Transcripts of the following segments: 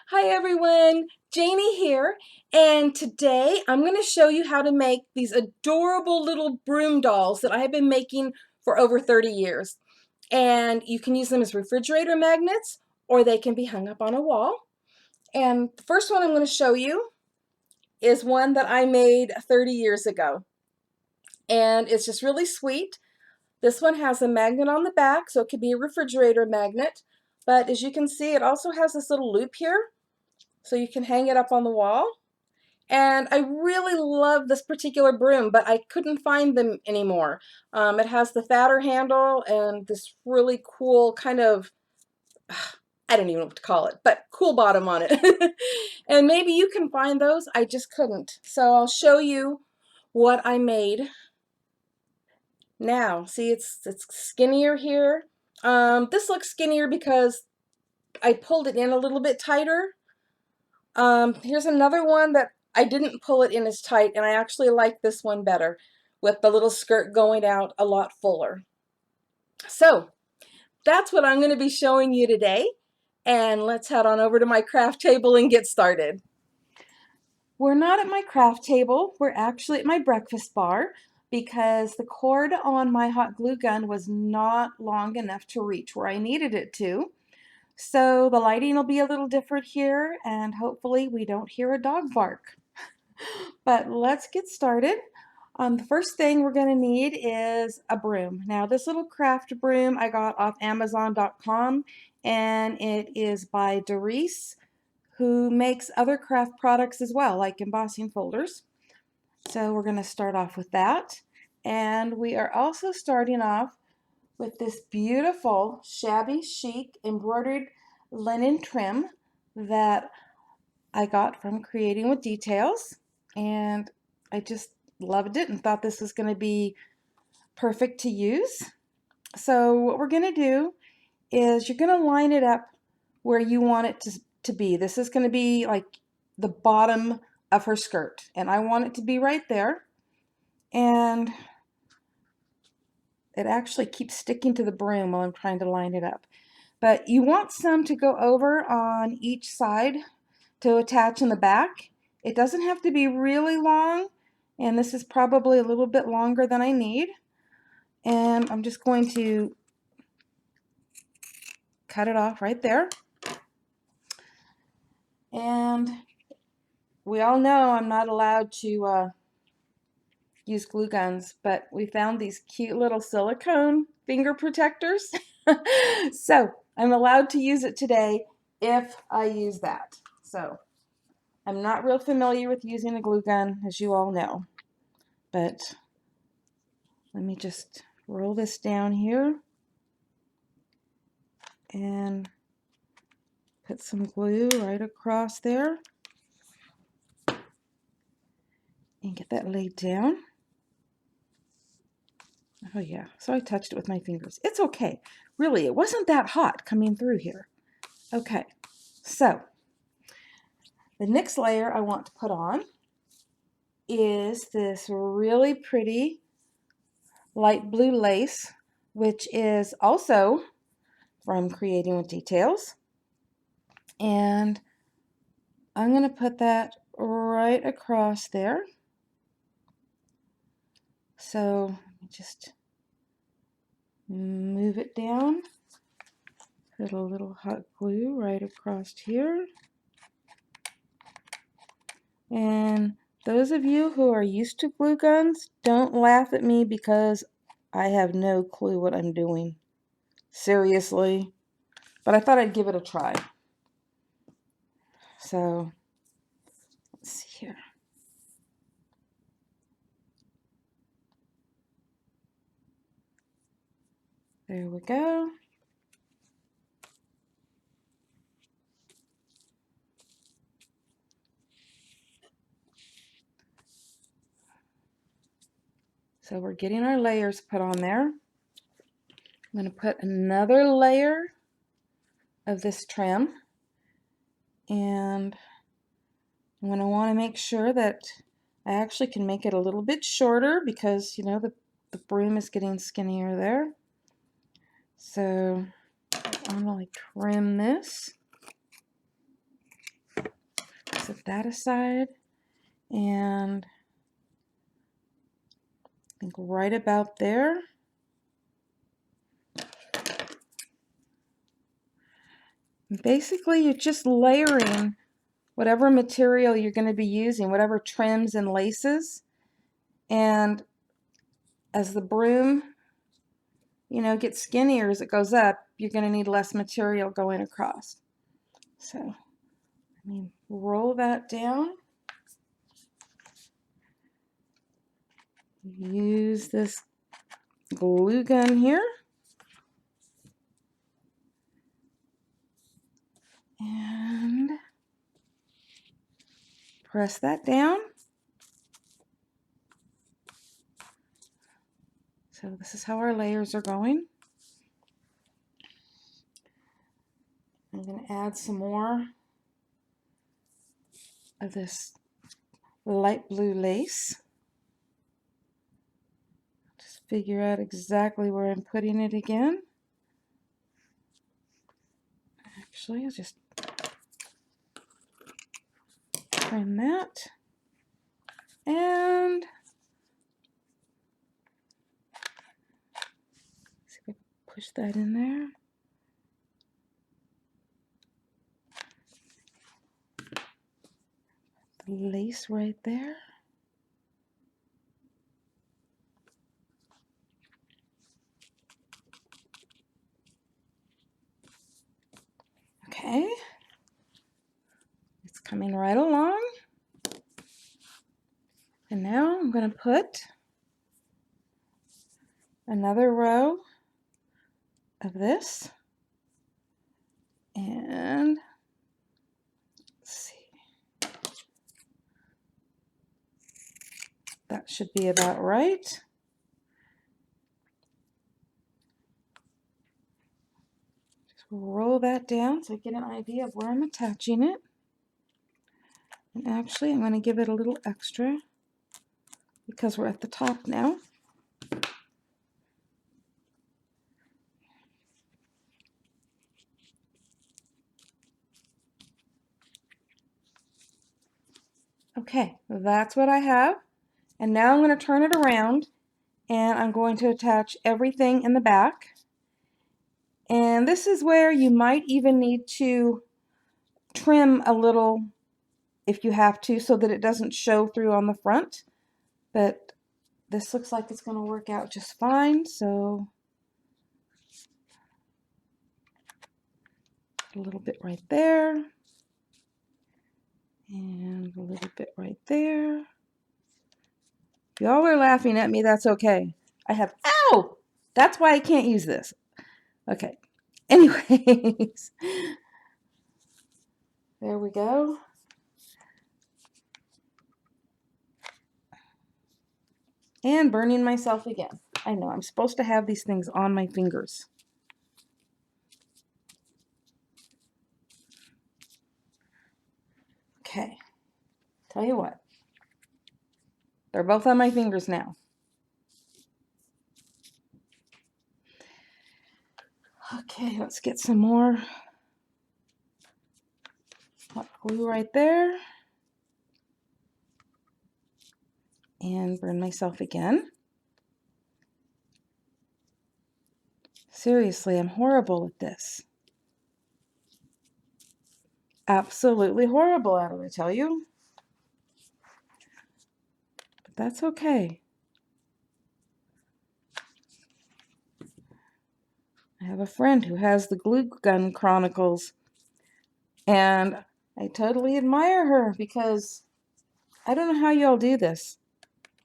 Hi everyone, Janie here, and today I'm going to show you how to make these adorable little broom dolls that I have been making for over 30 years. And you can use them as refrigerator magnets or they can be hung up on a wall. And the first one I'm going to show you is one that I made 30 years ago. And it's just really sweet. This one has a magnet on the back, so it could be a refrigerator magnet. But as you can see, it also has this little loop here, so you can hang it up on the wall. And I really love this particular broom, but I couldn't find them anymore. It has the fatter handle and this really cool kind of, I don't even know what to call it, but cool bottom on it. And maybe you can find those. I just couldn't. So I'll show you what I made now. See, it's skinnier here. This looks skinnier because I pulled it in a little bit tighter. Here's another one that I didn't pull it in as tight, and I actually like this one better with the little skirt going out a lot fuller. So that's what I'm going to be showing you today, and let's head on over to my craft table and get started. We're not at my craft table, we're actually at my breakfast bar because the cord on my hot glue gun was not long enough to reach where I needed it to. So the lighting will be a little different here, and hopefully we don't hear a dog bark. But let's get started. The first thing we're going to need is a broom. Now this little craft broom I got off Amazon.com, and it is by Darice, who makes other craft products as well, like embossing folders. So we're going to start off with that. And we are also starting off with this beautiful Shabby Chic embroidered linen trim that I got from Creating with Details, and I just loved it and thought this was going to be perfect to use. So what we're going to do is you're going to line it up where you want it to be. This is going to be like the bottom of her skirt, and I want it to be right there. And it actually keeps sticking to the broom while I'm trying to line it up. But you want some to go over on each side to attach in the back. It doesn't have to be really long, and this is probably a little bit longer than I need. And I'm just going to cut it off right there. And we all know I'm not allowed to use glue guns, but we found these cute little silicone finger protectors. So I'm allowed to use it today if I use that. So I'm not real familiar with using a glue gun, as you all know, but let me just roll this down here and put some glue right across there and get that laid down. Oh yeah, so I touched it with my fingers. It's okay. Really, it wasn't that hot coming through here. Okay, so the next layer I want to put on is this really pretty light blue lace, which is also from Creating with Details. And I'm going to put that right across there. So just move it down, put a little hot glue right across here. And those of you who are used to glue guns, don't laugh at me because I have no clue what I'm doing. Seriously. But I thought I'd give it a try. So, let's see here. There we go. So we're getting our layers put on there. I'm going to put another layer of this trim, and I'm going to want to make sure that I actually can make it a little bit shorter because, you know, the broom is getting skinnier there. So I'm going to trim this. set that aside, and I think right about there. Basically, you're just layering whatever material you're going to be using, whatever trims and laces. And as the broom, gets skinnier as it goes up, you're going to need less material going across. So, let me roll that down. Use this glue gun here. And press that down. So this is how our layers are going. I'm going to add some more of this light blue lace. Just figure out exactly where I'm putting it again. Actually, I'll just trim that. And see if I can push that in there. The lace right there. Okay. It's coming right along. And now I'm going to put another row of this. And let's see. That should be about right. Just roll that down so I get an idea of where I'm attaching it. And actually, I'm going to give it a little extra because we're at the top now. Okay, that's what I have. And now I'm going to turn it around and I'm going to attach everything in the back. And this is where you might even need to trim a little if you have to so that it doesn't show through on the front. But this looks like it's going to work out just fine. So a little bit right there. And a little bit right there. If y'all are laughing at me, that's okay. I have, ow! That's why I can't use this. Okay. Anyways. There we go. And burning myself again. I know, I'm supposed to have these things on my fingers. Okay. Tell you what. They're both on my fingers now. Okay, let's get some more hot glue right there. And burn myself again. Seriously, I'm horrible at this. Absolutely horrible at it, I tell you. But that's okay. I have a friend who has the Glue Gun Chronicles, and I totally admire her because I don't know how y'all do this.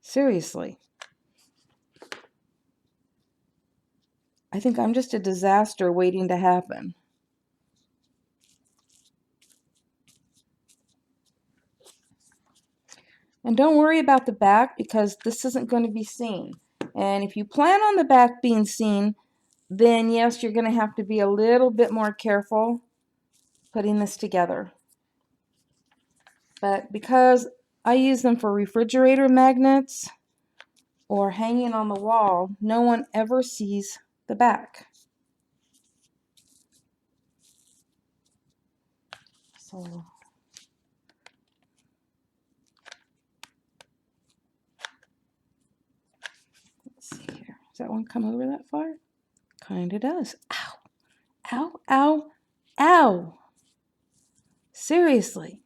Seriously. I think I'm just a disaster waiting to happen. And don't worry about the back because this isn't going to be seen. And if you plan on the back being seen, then yes, you're going to have to be a little bit more careful putting this together. But because I use them for refrigerator magnets or hanging on the wall, no one ever sees the back. So Does that one come over that far? Kind of does. Ow, ow, ow, ow. Seriously.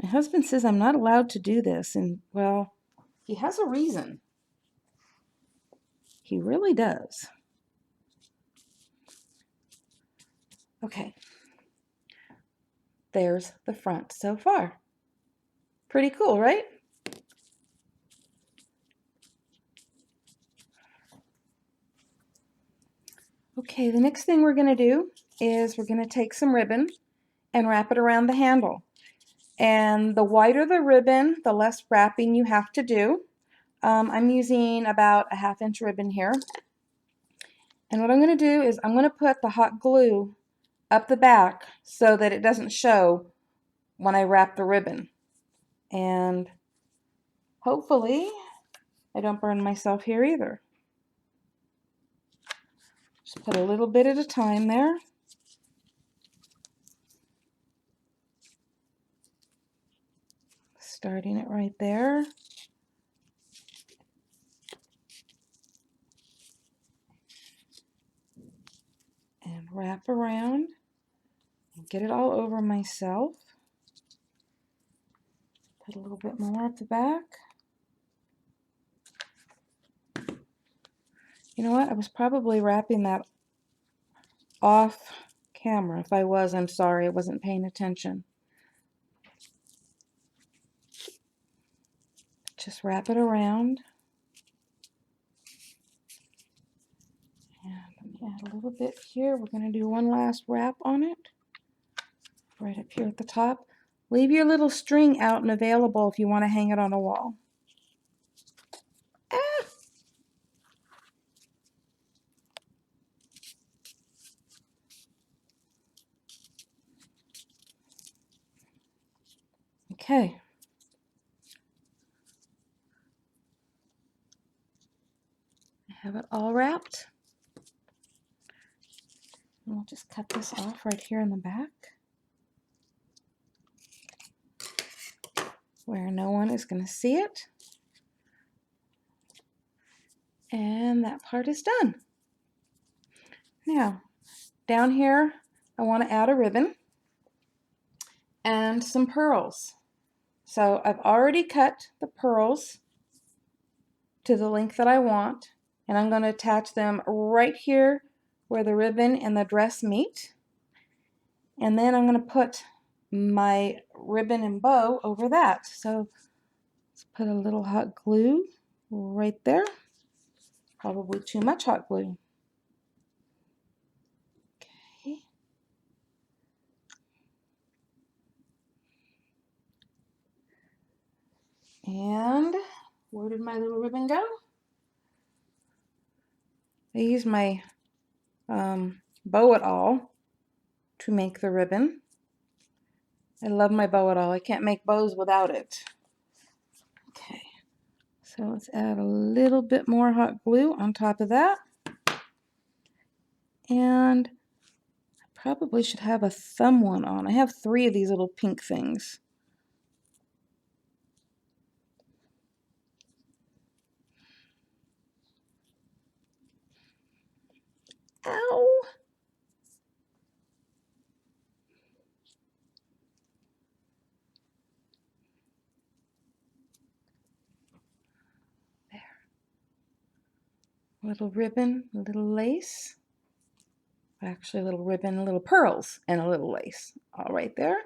My husband says I'm not allowed to do this, and well, he has a reason. He really does. Okay. There's the front so far. Pretty cool, right? Okay, the next thing we're going to do is we're going to take some ribbon and wrap it around the handle. And the wider the ribbon, the less wrapping you have to do. I'm using about a 1/2 inch ribbon here. And what I'm going to do is I'm going to put the hot glue up the back so that it doesn't show when I wrap the ribbon. And hopefully I don't burn myself here either. Just put a little bit at a time there. Starting it right there. And wrap around and get it all over myself. Put a little bit more at the back. You know what? I was probably wrapping that off camera. If I was, I'm sorry. I wasn't paying attention. Just wrap it around. And let me add a little bit here. We're going to do one last wrap on it. Right up here at the top. Leave your little string out and available if you want to hang it on a wall. Ah! Okay. I have it all wrapped. And we'll just cut this off right here in the back, where no one is going to see it. And that part is done. Now, down here, I want to add a ribbon and some pearls. So I've already cut the pearls to the length that I want, and I'm going to attach them right here where the ribbon and the dress meet. And then I'm going to put my ribbon and bow over that. So let's put a little hot glue right there. Probably too much hot glue. Okay. And where did my little ribbon go? I used my bow it all to make the ribbon. I love my bow it all. I can't make bows without it. Okay, so let's add a little bit more hot glue on top of that. And I probably should have a thumb one on. I have 3 of these little pink things. Ow! There. Little ribbon, a little lace. Actually, a little ribbon, little pearls, and a little lace. All right there.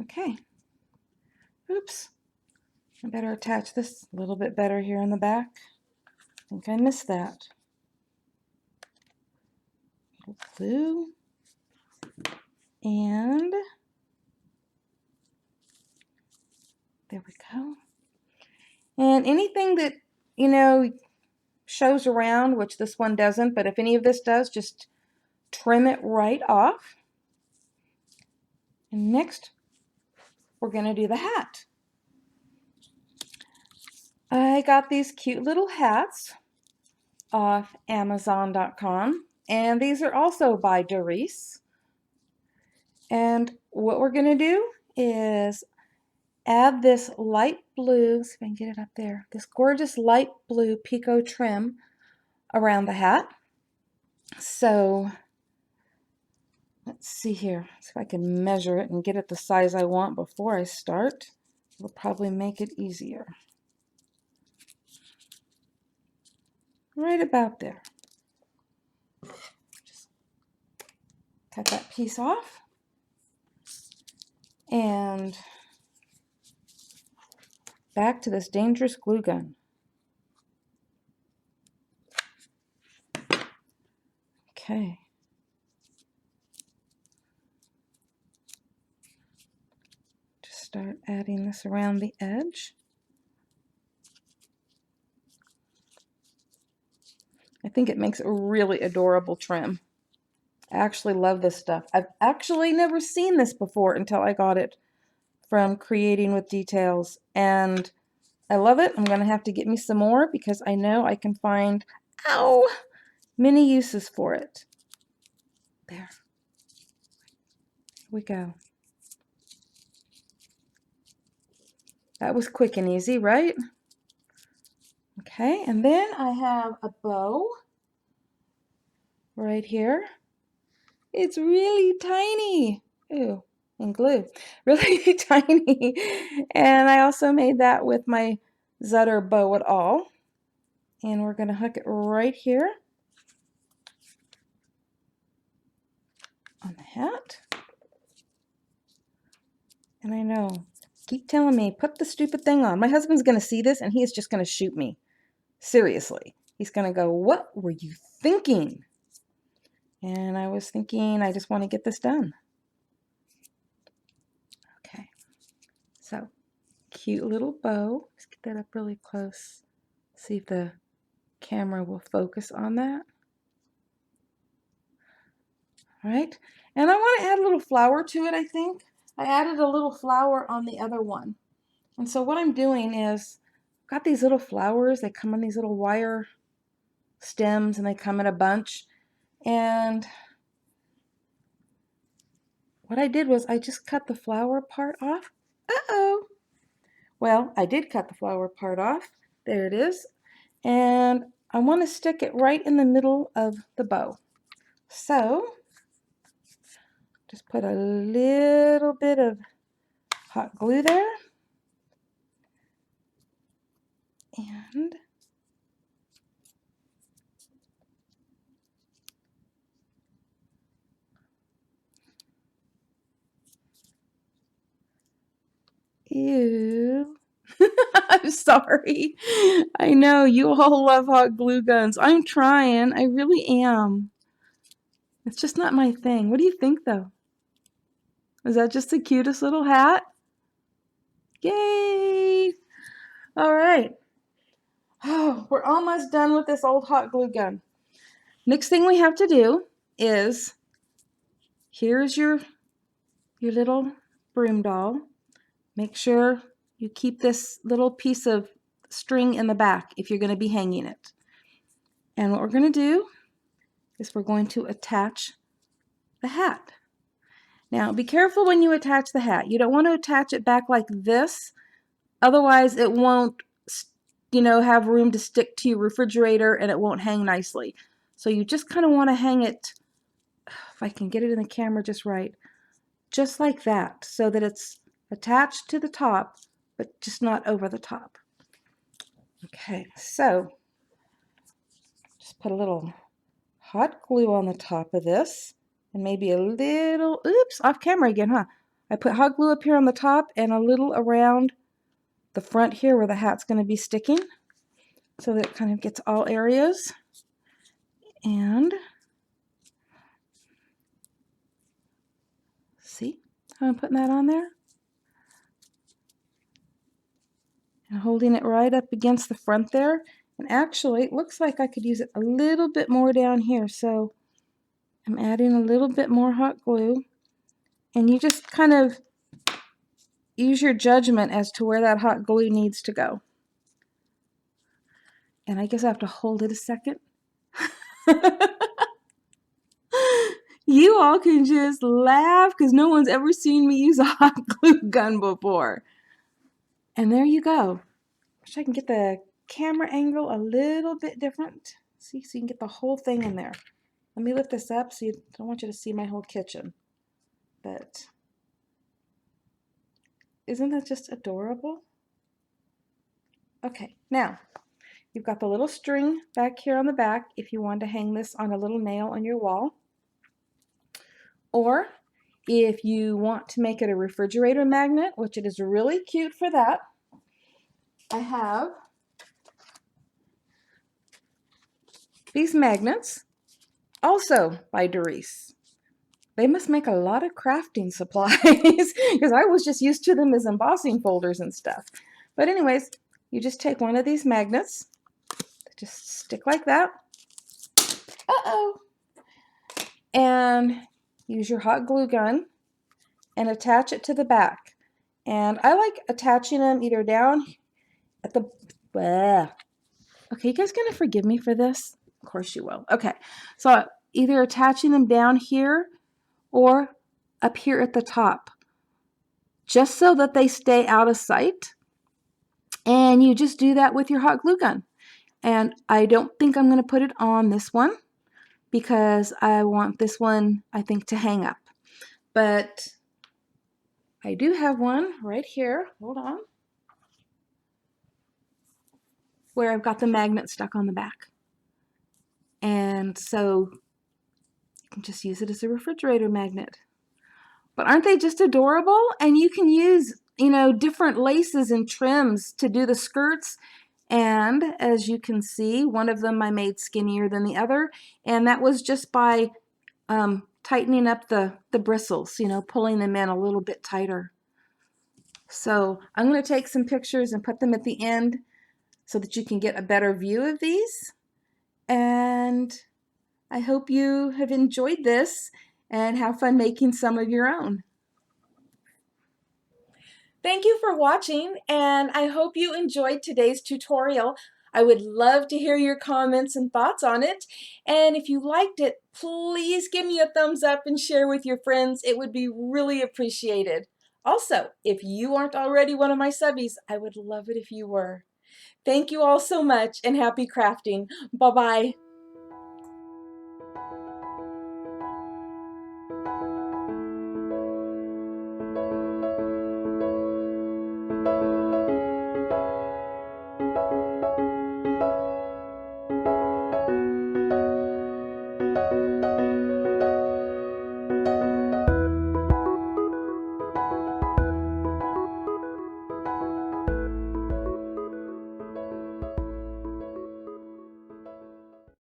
Okay. Oops. I better attach this a little bit better here in the back. I think I missed that. Glue. And there we go. And anything that, you know, shows around, which this one doesn't, but if any of this does, just trim it right off. And next, we're going to do the hat. I got these cute little hats off Amazon.com, and these are also by Darice. And what we're going to do is add this light blue, let's see if I can get it up there, this gorgeous light blue Picot trim around the hat. So let's see here, see if I can measure it and get it the size I want before I start. It'll probably make it easier. Right about there. Just cut that piece off. And back to this dangerous glue gun. Okay. Just start adding this around the edge. I think it makes a really adorable trim. I actually love this stuff. I've actually never seen this before until I got it from Creating with Details, and I love it. I'm going to have to get me some more because I know I can find, ow, many uses for it. There. Here we go. That was quick and easy, right? Okay, and then I have a bow right here. It's really tiny. Ooh, and glue. Really tiny. And I also made that with my Zutter bow at all. And we're going to hook it right here on the hat. And I know, keep telling me, put the stupid thing on. My husband's going to see this and he is just going to shoot me. Seriously. He's going to go, what were you thinking? And I was thinking, I just want to get this done. Okay. So, cute little bow. Let's get that up really close. See if the camera will focus on that. All right. And I want to add a little flower to it, I think. I added a little flower on the other one. And so what I'm doing is, I've got these little flowers. They come in these little wire stems and they come in a bunch. And what I did was I just cut the flower part off. Uh-oh. Well, I did cut the flower part off. There it is. And I want to stick it right in the middle of the bow. So, just put a little bit of hot glue there. And ew. I'm sorry. I know you all love hot glue guns. I'm trying. I really am. It's just not my thing. What do you think, though? Is that just the cutest little hat? Yay! All right. Oh, we're almost done with this old hot glue gun. Next thing we have to do is, here's your little broom doll. Make sure you keep this little piece of string in the back if you're going to be hanging it. And what we're going to do is we're going to attach the hat. Now, be careful when you attach the hat. You don't want to attach it back like this. Otherwise, it won't, have room to stick to your refrigerator and it won't hang nicely. So you just kind of want to hang it, if I can get it in the camera just right, just like that, so that it's attached to the top, but just not over the top. Okay, so just put a little hot glue on the top of this, and maybe a little, oops, off camera again, huh? I put hot glue up here on the top and a little around the front here where the hat's going to be sticking, so that it kind of gets all areas. And see how I'm putting that on there? And holding it right up against the front there. And actually, it looks like I could use it a little bit more down here. So I'm adding a little bit more hot glue. And you just kind of use your judgment as to where that hot glue needs to go. And I guess I have to hold it a second. You all can just laugh because no one's ever seen me use a hot glue gun before. And there you go. Wish I can get the camera angle a little bit different. See, so you can get the whole thing in there. Let me lift this up so I don't want you to see my whole kitchen. But isn't that just adorable? Okay, now you've got the little string back here on the back if you want to hang this on a little nail on your wall. Or if you want to make it a refrigerator magnet, which it is really cute for that, I have these magnets, also by Darice. They must make a lot of crafting supplies because I was just used to them as embossing folders and stuff. But anyways, you just take one of these magnets, just stick like that. Uh-oh. And use your hot glue gun and attach it to the back. And I like attaching them either down at the... Okay, you guys gonna forgive me for this? Of course you will. Okay, so either attaching them down here or up here at the top, just so that they stay out of sight. And you just do that with your hot glue gun. And I don't think I'm going to put it on this one because I want this one, I think, to hang up. But I do have one right here. Hold on. Where I've got the magnet stuck on the back. And so you can just use it as a refrigerator magnet. But aren't they just adorable? And you can use, you know, different laces and trims to do the skirts. And as you can see, one of them I made skinnier than the other. And that was just by tightening up the bristles, you know, pulling them in a little bit tighter. So I'm going to take some pictures and put them at the end so that you can get a better view of these. And I hope you have enjoyed this and have fun making some of your own. Thank you for watching, and I hope you enjoyed today's tutorial. I would love to hear your comments and thoughts on it. And if you liked it, please give me a thumbs up and share with your friends. It would be really appreciated. Also, if you aren't already one of my subbies, I would love it if you were. Thank you all so much, and happy crafting. Bye-bye.